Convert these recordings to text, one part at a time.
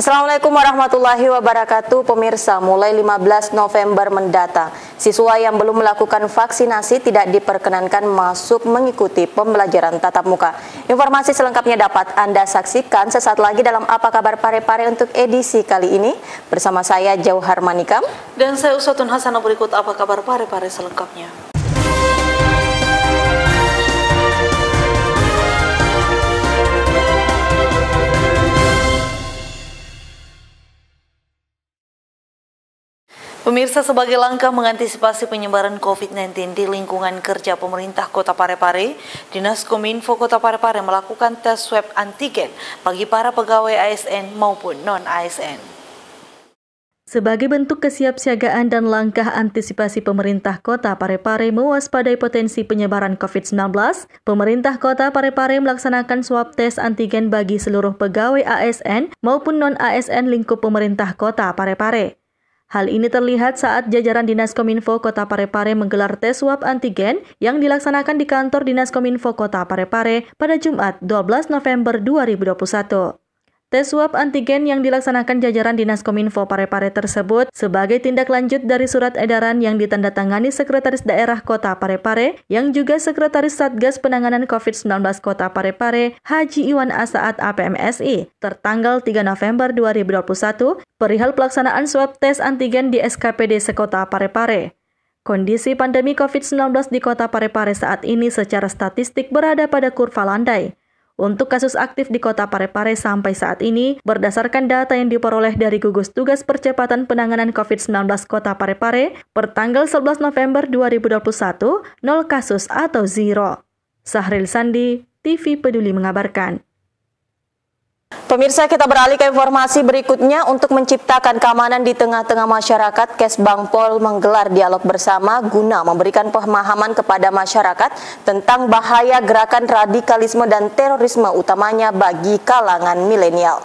Assalamualaikum warahmatullahi wabarakatuh. Pemirsa, mulai 15 November mendatang, siswa yang belum melakukan vaksinasi tidak diperkenankan masuk mengikuti pembelajaran tatap muka. Informasi selengkapnya dapat Anda saksikan sesaat lagi dalam Apa Kabar Parepare untuk edisi kali ini. Bersama saya Jauhar Manikam. Dan saya Usatun Hasanah, berikut Apa Kabar Parepare selengkapnya. Pemirsa, sebagai langkah mengantisipasi penyebaran COVID-19 di lingkungan kerja pemerintah Kota Parepare, Dinas Kominfo Kota Parepare melakukan tes swab antigen bagi para pegawai ASN maupun non-ASN. Sebagai bentuk kesiapsiagaan dan langkah antisipasi pemerintah Kota Parepare mewaspadai potensi penyebaran COVID-19, pemerintah Kota Parepare melaksanakan swab tes antigen bagi seluruh pegawai ASN maupun non-ASN lingkup pemerintah Kota Parepare. Hal ini terlihat saat jajaran Dinas Kominfo Kota Parepare menggelar tes swab antigen yang dilaksanakan di kantor Dinas Kominfo Kota Parepare pada Jumat 12 November 2021. Tes swab antigen yang dilaksanakan jajaran Dinas Kominfo Parepare tersebut sebagai tindak lanjut dari surat edaran yang ditandatangani Sekretaris Daerah Kota Parepare yang juga Sekretaris Satgas Penanganan COVID-19 Kota Parepare Haji Iwan Asaat APMSI tertanggal 3 November 2021 perihal pelaksanaan swab tes antigen di SKPD Sekota Parepare. Kondisi pandemi COVID-19 di Kota Parepare saat ini secara statistik berada pada kurva landai. Untuk kasus aktif di Kota Parepare sampai saat ini, berdasarkan data yang diperoleh dari Gugus Tugas Percepatan Penanganan COVID-19 Kota Parepare, per tanggal 11 November 2021, 0 kasus atau 0. Sahril Sandi, TV Peduli mengabarkan. Pemirsa, kita beralih ke informasi berikutnya. Untuk menciptakan keamanan di tengah-tengah masyarakat, Kesbangpol menggelar dialog bersama guna memberikan pemahaman kepada masyarakat tentang bahaya gerakan radikalisme dan terorisme, utamanya bagi kalangan milenial.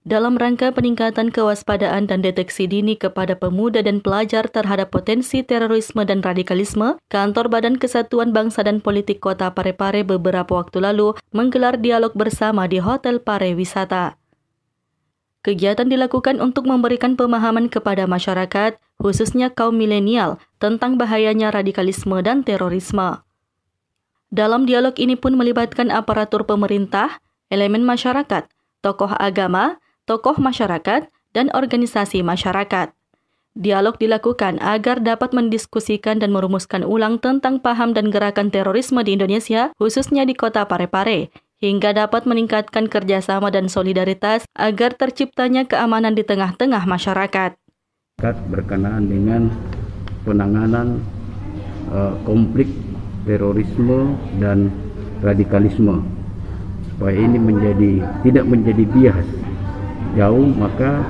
Dalam rangka peningkatan kewaspadaan dan deteksi dini kepada pemuda dan pelajar terhadap potensi terorisme dan radikalisme, Kantor Badan Kesatuan Bangsa dan Politik Kota Parepare beberapa waktu lalu menggelar dialog bersama di Hotel Pare Wisata. Kegiatan dilakukan untuk memberikan pemahaman kepada masyarakat, khususnya kaum milenial, tentang bahayanya radikalisme dan terorisme. Dalam dialog ini pun melibatkan aparatur pemerintah, elemen masyarakat, tokoh agama, tokoh masyarakat, dan organisasi masyarakat. Dialog dilakukan agar dapat mendiskusikan dan merumuskan ulang tentang paham dan gerakan terorisme di Indonesia, khususnya di Kota Parepare, hingga dapat meningkatkan kerjasama dan solidaritas agar terciptanya keamanan di tengah-tengah masyarakat. Berkenaan dengan penanganan konflik terorisme dan radikalisme, supaya ini tidak menjadi bias jauh, maka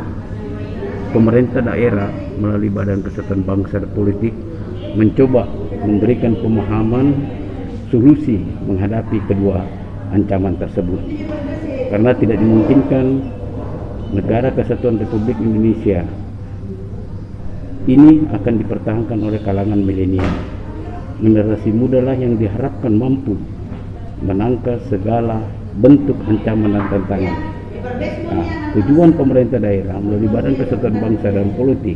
pemerintah daerah melalui Badan Kesatuan Bangsa dan Politik mencoba memberikan pemahaman solusi menghadapi kedua ancaman tersebut. Karena tidak dimungkinkan negara Kesatuan Republik Indonesia ini akan dipertahankan oleh kalangan milenial. Generasi muda lah yang diharapkan mampu menangkal segala bentuk ancaman dan tantangan. Tujuan pemerintah daerah melalui Badan Kesatuan Bangsa dan Politik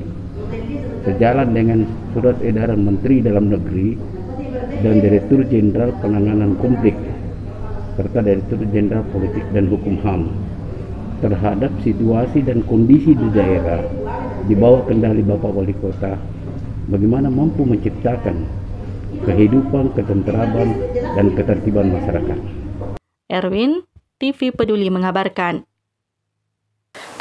sejalan dengan surat edaran Menteri Dalam Negeri dan Direktur Jenderal Penanganan Konflik serta Direktur Jenderal Politik dan Hukum HAM terhadap situasi dan kondisi di daerah di bawah kendali Bapak Wali Kota, bagaimana mampu menciptakan kehidupan, ketentraman, dan ketertiban masyarakat. Erwin, TV Peduli mengabarkan.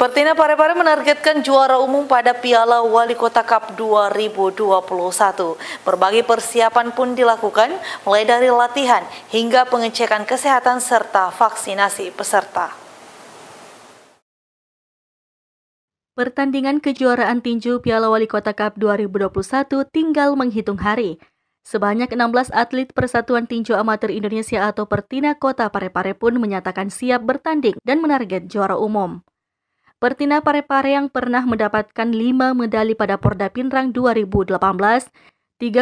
Pertina Parepare menargetkan juara umum pada Piala Wali Kota Cup 2021. Berbagai persiapan pun dilakukan, mulai dari latihan hingga pengecekan kesehatan serta vaksinasi peserta. Pertandingan kejuaraan tinju Piala Wali Kota Cup 2021 tinggal menghitung hari. Sebanyak 16 atlet Persatuan Tinju Amatir Indonesia atau Pertina Kota Parepare pun menyatakan siap bertanding dan menarget juara umum. Pertina Parepare yang pernah mendapatkan 5 medali pada Porda Pinrang 2018, 3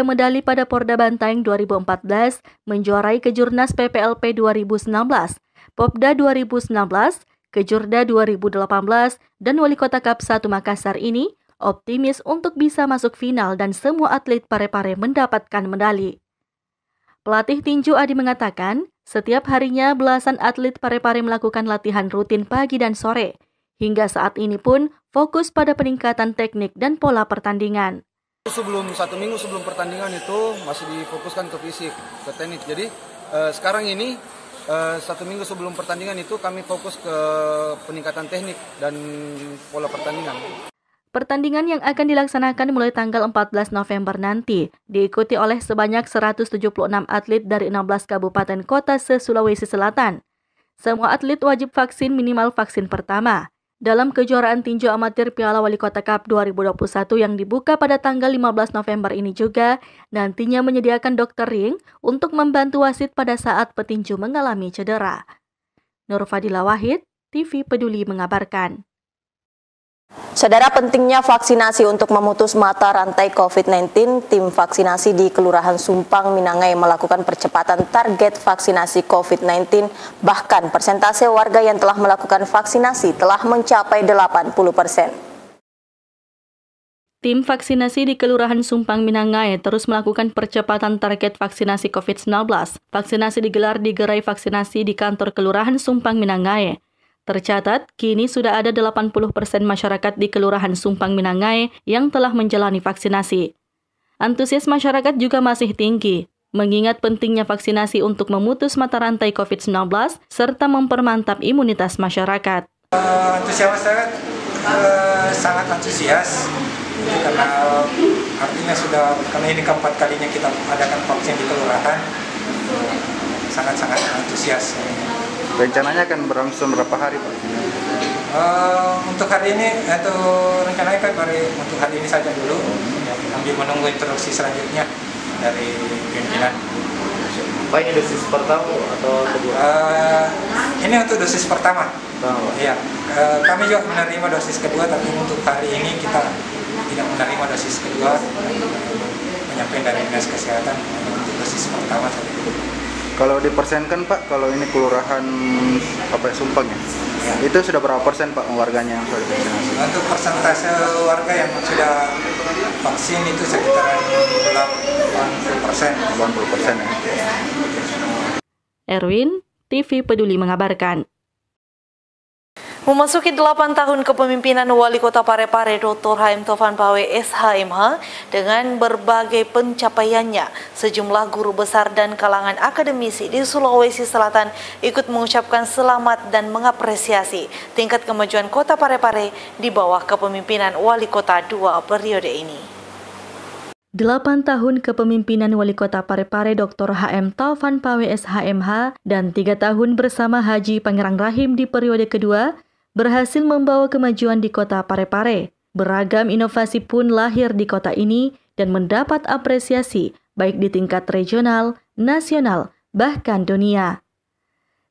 medali pada Porda Bantaeng 2014, menjuarai Kejurnas PPLP 2019, Popda 2019, Kejurda 2018 dan Wali Kota Cup 1 Makassar ini optimis untuk bisa masuk final dan semua atlet Parepare mendapatkan medali. Pelatih tinju Adi mengatakan, setiap harinya belasan atlet Parepare melakukan latihan rutin pagi dan sore. Hingga saat ini pun fokus pada peningkatan teknik dan pola pertandingan. Sebelum 1 minggu sebelum pertandingan itu masih difokuskan ke fisik, ke teknik. Jadi sekarang ini 1 minggu sebelum pertandingan itu kami fokus ke peningkatan teknik dan pola pertandingan. Pertandingan yang akan dilaksanakan mulai tanggal 14 November nanti diikuti oleh sebanyak 176 atlet dari 16 kabupaten kota se-Sulawesi Selatan. Semua atlet wajib vaksin minimal vaksin pertama. Dalam kejuaraan tinju amatir Piala Wali Kota Cup 2021 yang dibuka pada tanggal 15 November ini juga nantinya menyediakan dokter ring untuk membantu wasit pada saat petinju mengalami cedera. Nur Fadila Wahid, TV Peduli mengabarkan. Saudara, pentingnya vaksinasi untuk memutus mata rantai COVID-19, tim vaksinasi di Kelurahan Sumpang Minangai melakukan percepatan target vaksinasi COVID-19, bahkan persentase warga yang telah melakukan vaksinasi telah mencapai 80%. Tim vaksinasi di Kelurahan Sumpang Minangai terus melakukan percepatan target vaksinasi COVID-19. Vaksinasi digelar di gerai vaksinasi di kantor Kelurahan Sumpang Minangai. Tercatat, kini sudah ada 80% masyarakat di Kelurahan Sumpang Minangai yang telah menjalani vaksinasi. Antusias masyarakat juga masih tinggi, mengingat pentingnya vaksinasi untuk memutus mata rantai COVID-19 serta mempermantap imunitas masyarakat. Antusias masyarakat sangat antusias, karena artinya karena ini keempat kalinya kita adakan vaksin di kelurahan, sangat-sangat antusias. Rencananya akan berlangsung berapa hari, Pak? Untuk hari ini, rencananya kan untuk hari ini saja dulu, sambil menunggu instruksi selanjutnya dari pimpinan. Pak, ini dosis pertama atau kedua? Ini untuk dosis pertama. Iya, kami juga menerima dosis kedua, tapi untuk hari ini kita tidak menerima dosis kedua. Penyampaian dari Dinas Kesehatan untuk dosis pertama saja. Kalau dipersenkan, Pak, kalau ini kelurahan Sumpang ya, itu sudah berapa persen, Pak, warganya yang sudah divaksinasi? Untuk persentase warga yang sudah vaksin itu sekitar 80%. 80% ya. Erwin, TV Peduli mengabarkan. Memasuki 8 tahun kepemimpinan Wali Kota Parepare Dr. H.M. Taufan Pawe SHMH dengan berbagai pencapaiannya, sejumlah guru besar dan kalangan akademisi di Sulawesi Selatan ikut mengucapkan selamat dan mengapresiasi tingkat kemajuan Kota Parepare di bawah kepemimpinan Wali Kota 2 periode ini. 8 tahun kepemimpinan Wali Kota Parepare Dr. H.M. Taufan Pawe SHMH dan 3 tahun bersama Haji Pangerang Rahim di periode kedua berhasil membawa kemajuan di Kota Parepare. Beragam inovasi pun lahir di kota ini dan mendapat apresiasi baik di tingkat regional, nasional, bahkan dunia.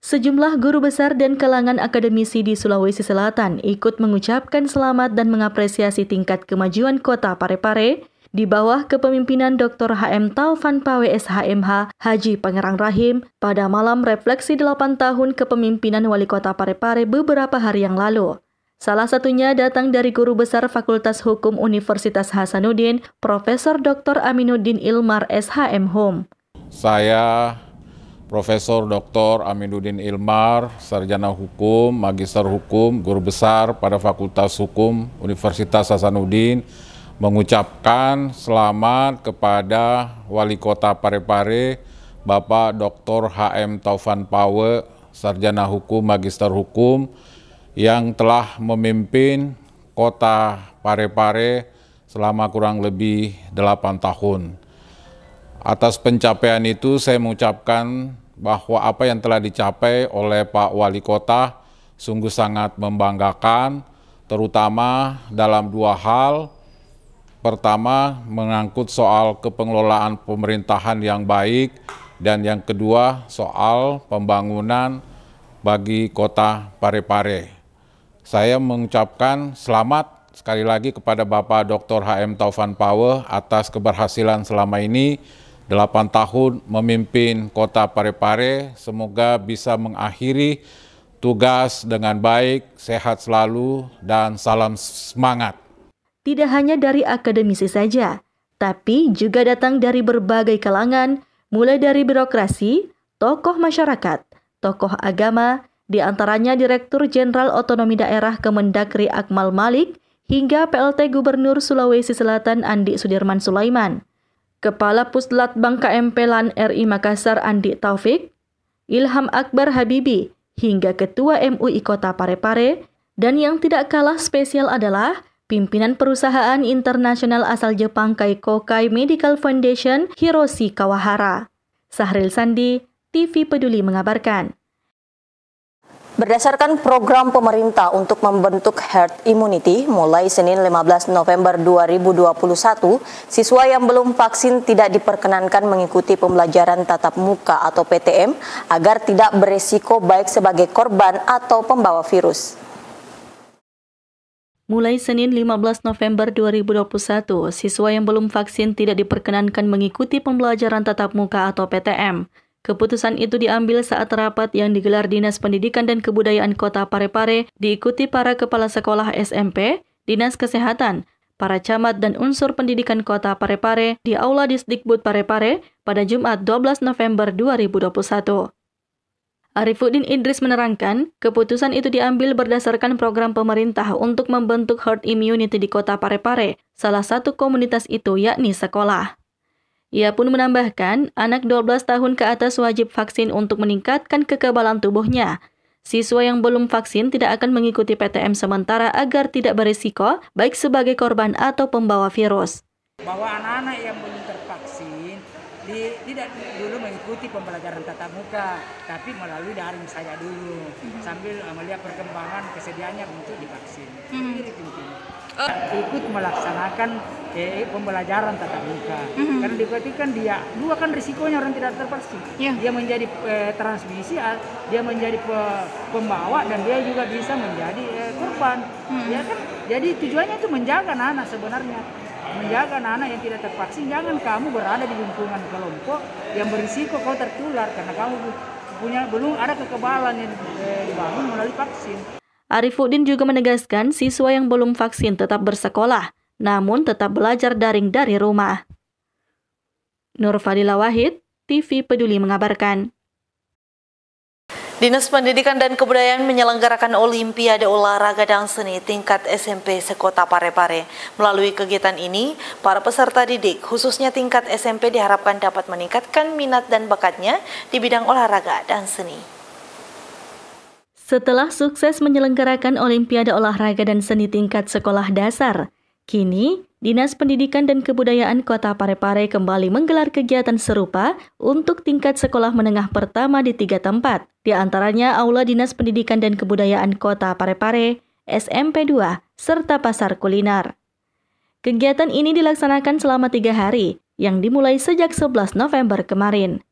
Sejumlah guru besar dan kalangan akademisi di Sulawesi Selatan ikut mengucapkan selamat dan mengapresiasi tingkat kemajuan Kota Parepare di bawah kepemimpinan Dr. H.M. Taufan Pawe SHMH Haji Pangerang Rahim pada malam refleksi 8 tahun kepemimpinan Wali Kota Parepare beberapa hari yang lalu. Salah satunya datang dari Guru Besar Fakultas Hukum Universitas Hasanuddin, Profesor Dr. Aminuddin Ilmar SHM Hum. Saya Profesor Dr. Aminuddin Ilmar, Sarjana Hukum, Magister Hukum, Guru Besar pada Fakultas Hukum Universitas Hasanuddin, mengucapkan selamat kepada Wali Kota Parepare, Bapak Dr. H.M. Taufan Pawe, Sarjana Hukum, Magister Hukum, yang telah memimpin Kota Parepare selama kurang lebih 8 tahun. Atas pencapaian itu saya mengucapkan bahwa apa yang telah dicapai oleh Pak Wali Kota sungguh sangat membanggakan, terutama dalam 2 hal. Pertama, mengangkut soal kepengelolaan pemerintahan yang baik, dan yang kedua soal pembangunan bagi Kota Parepare. Saya mengucapkan selamat sekali lagi kepada Bapak Dr. H.M. Taufan Pawe atas keberhasilan selama ini 8 tahun memimpin Kota Parepare. Semoga bisa mengakhiri tugas dengan baik, sehat selalu, dan salam semangat. Tidak hanya dari akademisi saja, tapi juga datang dari berbagai kalangan, mulai dari birokrasi, tokoh masyarakat, tokoh agama, di antaranya Direktur Jenderal Otonomi Daerah Kemendagri Akmal Malik, hingga PLT Gubernur Sulawesi Selatan Andi Sudirman Sulaiman, Kepala Puslatbang KMP LAN RI Makassar Andi Taufik, Ilham Akbar Habibi, hingga Ketua MUI Kota Parepare, dan yang tidak kalah spesial adalah pimpinan perusahaan internasional asal Jepang Kokai Medical Foundation Hiroshi Kawahara. Sahril Sandi, TV Peduli mengabarkan. Berdasarkan program pemerintah untuk membentuk herd immunity, mulai Senin 15 November 2021, siswa yang belum vaksin tidak diperkenankan mengikuti pembelajaran tatap muka atau PTM agar tidak beresiko baik sebagai korban atau pembawa virus. Mulai Senin 15 November 2021, siswa yang belum vaksin tidak diperkenankan mengikuti pembelajaran tatap muka atau PTM. Keputusan itu diambil saat rapat yang digelar Dinas Pendidikan dan Kebudayaan Kota Parepare diikuti para kepala sekolah SMP, Dinas Kesehatan, para camat dan unsur pendidikan Kota Parepare di Aula Disdikbud Parepare pada Jumat 12 November 2021. Arifuddin Idris menerangkan, keputusan itu diambil berdasarkan program pemerintah untuk membentuk herd immunity di Kota Parepare, salah satu komunitas itu yakni sekolah. Ia pun menambahkan, anak 12 tahun ke atas wajib vaksin untuk meningkatkan kekebalan tubuhnya. Siswa yang belum vaksin tidak akan mengikuti PTM sementara agar tidak berisiko, baik sebagai korban atau pembawa virus. Bahwa anak-anak yang belum tervaksin tidak dulu mengikuti pembelajaran tatap muka, tapi melalui daring saja dulu, sambil melihat perkembangan kesediaannya untuk divaksin. Ikut melaksanakan pembelajaran tatap muka, karena diperhatikan dia dua kan risikonya orang tidak tervaksin. Dia menjadi transmisi, dia menjadi pembawa, dan dia juga bisa menjadi korban. Ya kan? Jadi tujuannya itu menjaga anak sebenarnya. Menjaga anak yang tidak tervaksin, jangan kamu berada di lingkungan kelompok yang berisiko kau tertular karena kamu belum ada kekebalan yang dibangun melalui vaksin. Arifuddin juga menegaskan siswa yang belum vaksin tetap bersekolah, namun tetap belajar daring dari rumah. Nur Fadila Wahid, TV Peduli mengabarkan. Dinas Pendidikan dan Kebudayaan menyelenggarakan Olimpiade Olahraga dan Seni tingkat SMP sekota Parepare. Melalui kegiatan ini, para peserta didik, khususnya tingkat SMP, diharapkan dapat meningkatkan minat dan bakatnya di bidang olahraga dan seni. Setelah sukses menyelenggarakan Olimpiade Olahraga dan Seni tingkat sekolah dasar, kini Dinas Pendidikan dan Kebudayaan Kota Parepare kembali menggelar kegiatan serupa untuk tingkat sekolah menengah pertama di 3 tempat, di antaranya Aula Dinas Pendidikan dan Kebudayaan Kota Parepare, SMP 2, serta Pasar Kuliner. Kegiatan ini dilaksanakan selama 3 hari, yang dimulai sejak 11 November kemarin.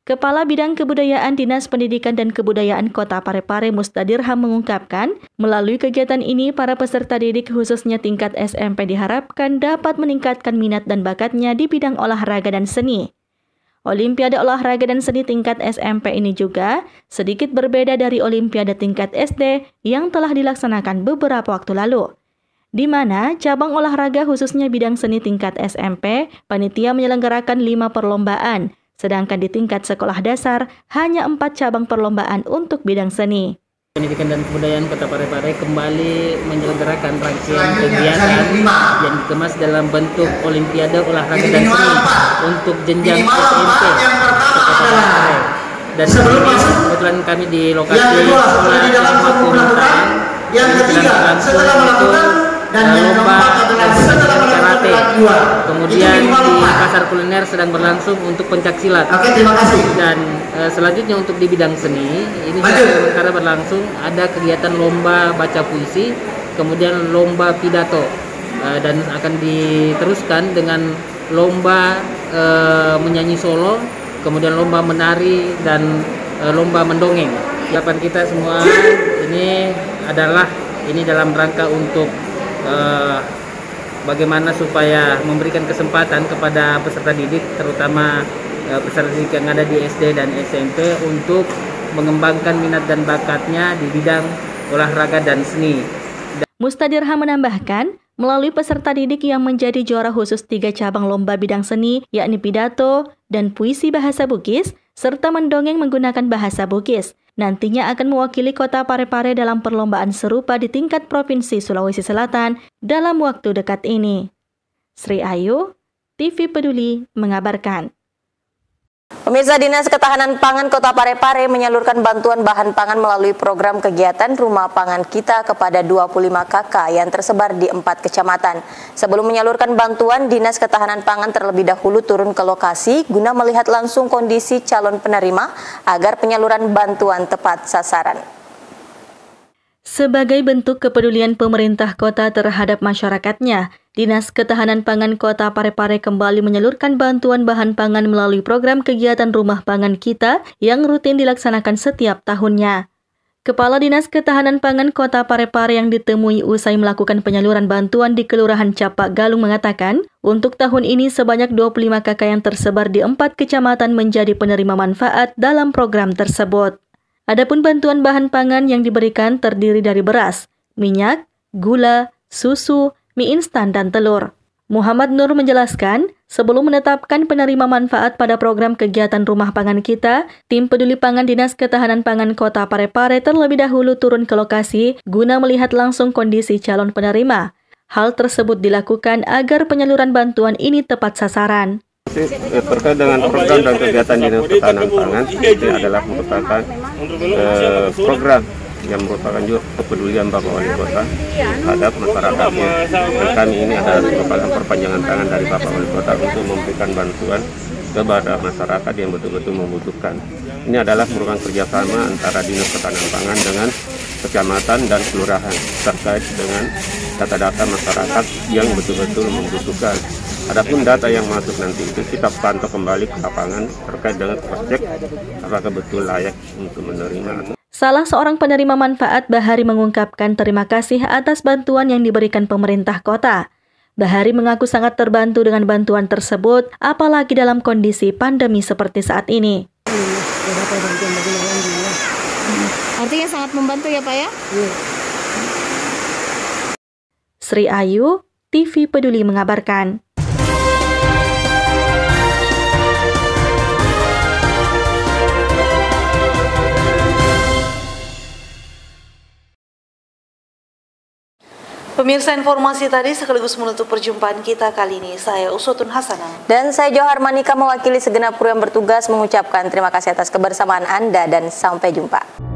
Kepala Bidang Kebudayaan Dinas Pendidikan dan Kebudayaan Kota Parepare Mustadirham mengungkapkan, melalui kegiatan ini para peserta didik khususnya tingkat SMP diharapkan dapat meningkatkan minat dan bakatnya di bidang olahraga dan seni. Olimpiade Olahraga dan Seni tingkat SMP ini juga sedikit berbeda dari Olimpiade tingkat SD yang telah dilaksanakan beberapa waktu lalu, di mana cabang olahraga khususnya bidang seni tingkat SMP, panitia menyelenggarakan 5 perlombaan, sedangkan di tingkat sekolah dasar hanya 4 cabang perlombaan untuk bidang seni. Pendidikan dan Kebudayaan Kota Parepare kembali menyelenggarakan rangkaian kegiatan yang dikemas dalam bentuk Olimpiade Olahraga dan Seni untuk jenjang SMP Kota Parepare. Dan ini kebetulan kami di lokasi sekolah Ismaku Mintang yang sedang berlangsung lomba karate. Kemudian di Pasar Kuliner sedang berlangsung untuk pencaksilat. Dan selanjutnya untuk di bidang seni ini sementara berlangsung ada kegiatan lomba baca puisi, kemudian lomba pidato, dan akan diteruskan dengan lomba menyanyi solo, kemudian lomba menari dan lomba mendongeng. Harapan kita semua ini adalah dalam rangka untuk bagaimana supaya memberikan kesempatan kepada peserta didik, terutama peserta didik yang ada di SD dan SMP untuk mengembangkan minat dan bakatnya di bidang olahraga dan seni. Mustadirha menambahkan, melalui peserta didik yang menjadi juara khusus 3 cabang lomba bidang seni, yakni pidato dan puisi bahasa Bugis, serta mendongeng menggunakan bahasa Bugis, nantinya akan mewakili Kota Parepare dalam perlombaan serupa di tingkat Provinsi Sulawesi Selatan dalam waktu dekat ini. Sri Ayu, TV Peduli mengabarkan. Pemirsa, Dinas Ketahanan Pangan Kota Parepare menyalurkan bantuan bahan pangan melalui program kegiatan Rumah Pangan Kita kepada 25 KK yang tersebar di 4 kecamatan. Sebelum menyalurkan bantuan, Dinas Ketahanan Pangan terlebih dahulu turun ke lokasi guna melihat langsung kondisi calon penerima agar penyaluran bantuan tepat sasaran. Sebagai bentuk kepedulian pemerintah kota terhadap masyarakatnya, Dinas Ketahanan Pangan Kota Parepare kembali menyalurkan bantuan bahan pangan melalui program kegiatan Rumah Pangan Kita yang rutin dilaksanakan setiap tahunnya. Kepala Dinas Ketahanan Pangan Kota Parepare yang ditemui usai melakukan penyaluran bantuan di Kelurahan Capak Galung mengatakan, untuk tahun ini sebanyak 25 KK yang tersebar di 4 kecamatan menjadi penerima manfaat dalam program tersebut. Adapun bantuan bahan pangan yang diberikan terdiri dari beras, minyak, gula, susu, mie instan, dan telur. Muhammad Nur menjelaskan, sebelum menetapkan penerima manfaat pada program kegiatan Rumah Pangan Kita, tim peduli pangan Dinas Ketahanan Pangan Kota Parepare terlebih dahulu turun ke lokasi guna melihat langsung kondisi calon penerima. Hal tersebut dilakukan agar penyaluran bantuan ini tepat sasaran. Terkait dengan program dan kegiatan Dinas Ketahanan Pangan, ini adalah merupakan program yang merupakan juga kepedulian Bapak Wali Kota terhadap masyarakatnya. Dan kami ini adalah merupakan perpanjangan tangan dari Bapak Wali Kota untuk memberikan bantuan kepada masyarakat yang betul-betul membutuhkan. Ini adalah merupakan kerjasama antara Dinas Ketahanan Pangan dengan kecamatan dan kelurahan terkait dengan data-data masyarakat yang betul-betul membutuhkan. Adapun data yang masuk nanti itu kita pantau kembali ke lapangan terkait dengan cross-check apakah betul layak untuk menerima. Salah seorang penerima manfaat, Bahari, mengungkapkan terima kasih atas bantuan yang diberikan pemerintah kota. Bahari mengaku sangat terbantu dengan bantuan tersebut, apalagi dalam kondisi pandemi seperti saat ini. Artinya sangat membantu ya Pak ya? Sri Ayu, TV Peduli mengabarkan. Pemirsa, informasi tadi sekaligus menutup perjumpaan kita kali ini. Saya Uswatun Hasanah. Dan saya Johar Manika mewakili segenap kru yang bertugas mengucapkan terima kasih atas kebersamaan Anda dan sampai jumpa.